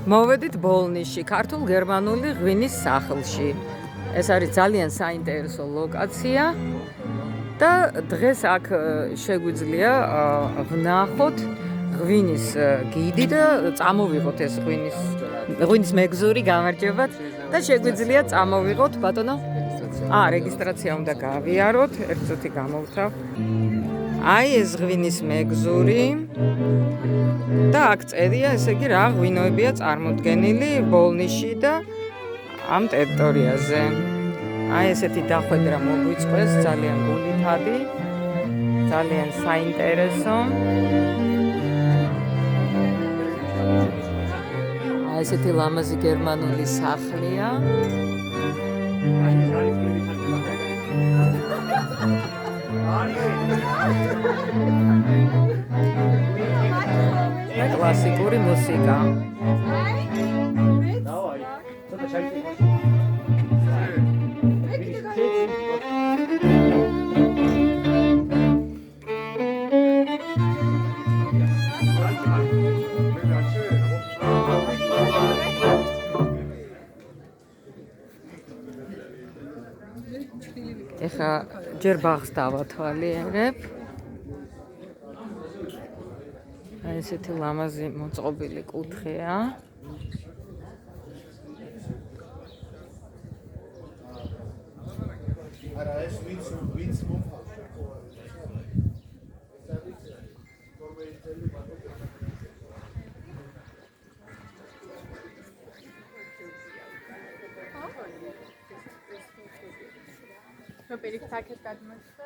მოვედით ბოლნიში, ქართულ-გერმანული ღვინის სახლში. ეს არის ძალიან საინტერესო ლოკაცია და დღეს აქ შეგვიძლია ვნახოთ ღვინის გიდი და წამოვიღოთ ეს ღვინის მეგზური, გამარჯობათ და შეგვიძლია წამოვიღოთ ბატონო. რეგისტრაცია უნდა გავიაროთ, ერთ წუთი გამოვთავ. აი ეს ღვინის მეგზური და აქ წერია, ესე იგი რა ღვინოებია წარმოდგენილი ბოლნიში და ამ ტერიტორიაზე. აი ესეთი დახვედრა მოგვიწყვეს, ძალიან გულითადი, ძალიან საინტერესო. აი ესეთი ლამაზი გერმანული სახლია. კლასიკური მუსიკა. ეხა ჯერ ბაღს დავათვალიერებ. აი ესეთი ლამაზი მოწყობილი კუთხეა. არა ეს ვინც Pirkt herkes gelmezse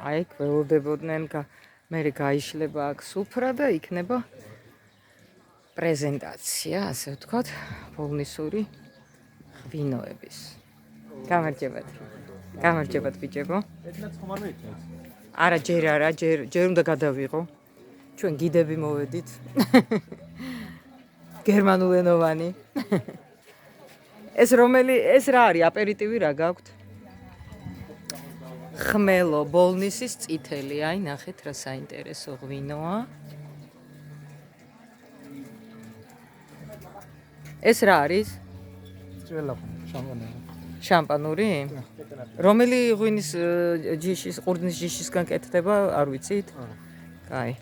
აი გველოდებოდნენ მე გაიშლება აქ სუფრა და იქნება პრეზენტაცია, ასე ვთქვათ, ბოლნისური ღვინოების. გამარჯობათ. გამარჯობათ ბიჭებო. არა, ჯერ უნდა გადავიღო. ჩვენ გიდები მოვედით. გერმანულენოვანი. ეს რა არის? აპერიტივი რა გაქვთ? ხმელო, ბოლნისის წითელი. აი, ნახეთ რა საინტერესო ღვინოა. ეს რა არის? შამპანური? რომელი ღვინის ჯიშის, ყურძნის ჯიშისგან კეთდება, არ ვიცით? კაი.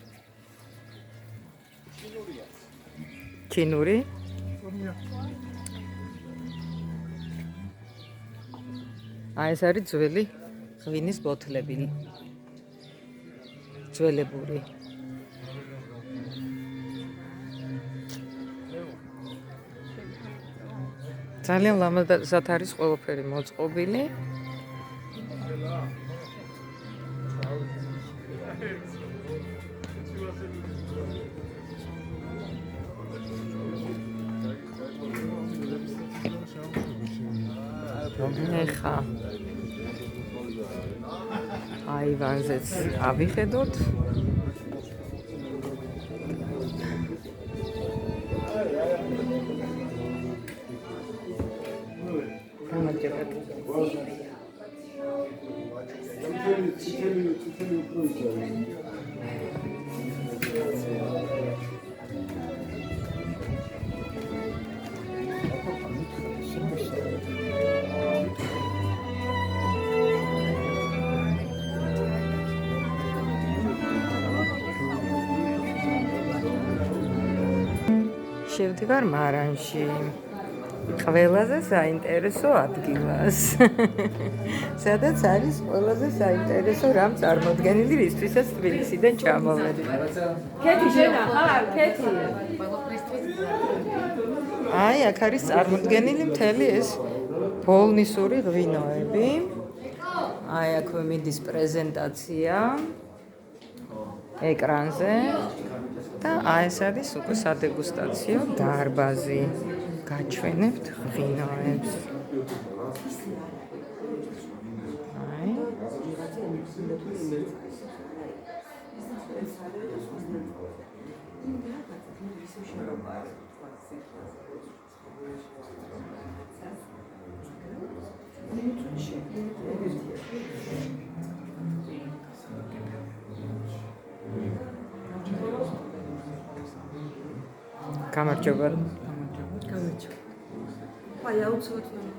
ჩინური? აი ეს არის ძველი ღვინის ბოთლები. ძველებური. ძალიან ლამაზად არის ყველაფერი მოწყობილი. ეხა აივანზეც ავიხედოთ. შევდივარ მარანში. ყველაზე საინტერესო ადგილას. სადაც არის ყველაზე საინტერესო რამ წარმოდგენილი, რისთვისაც თბილისიდან ჩამოვედი. ქეთი შენა, ხარ, ქეთი. აი, აქ არის წარმოდგენილი მთელი ეს ბოლნისური ღვინოები. აი, აქვე მიდის პრეზენტაცია ეკრანზე. და აი ეს არის უკვე სადეგუსტაციო დარბაზი. გაჩვენებთ ღვინოებს. აი. გამარჯობა. გამარჯობა. აი, აუცილებლად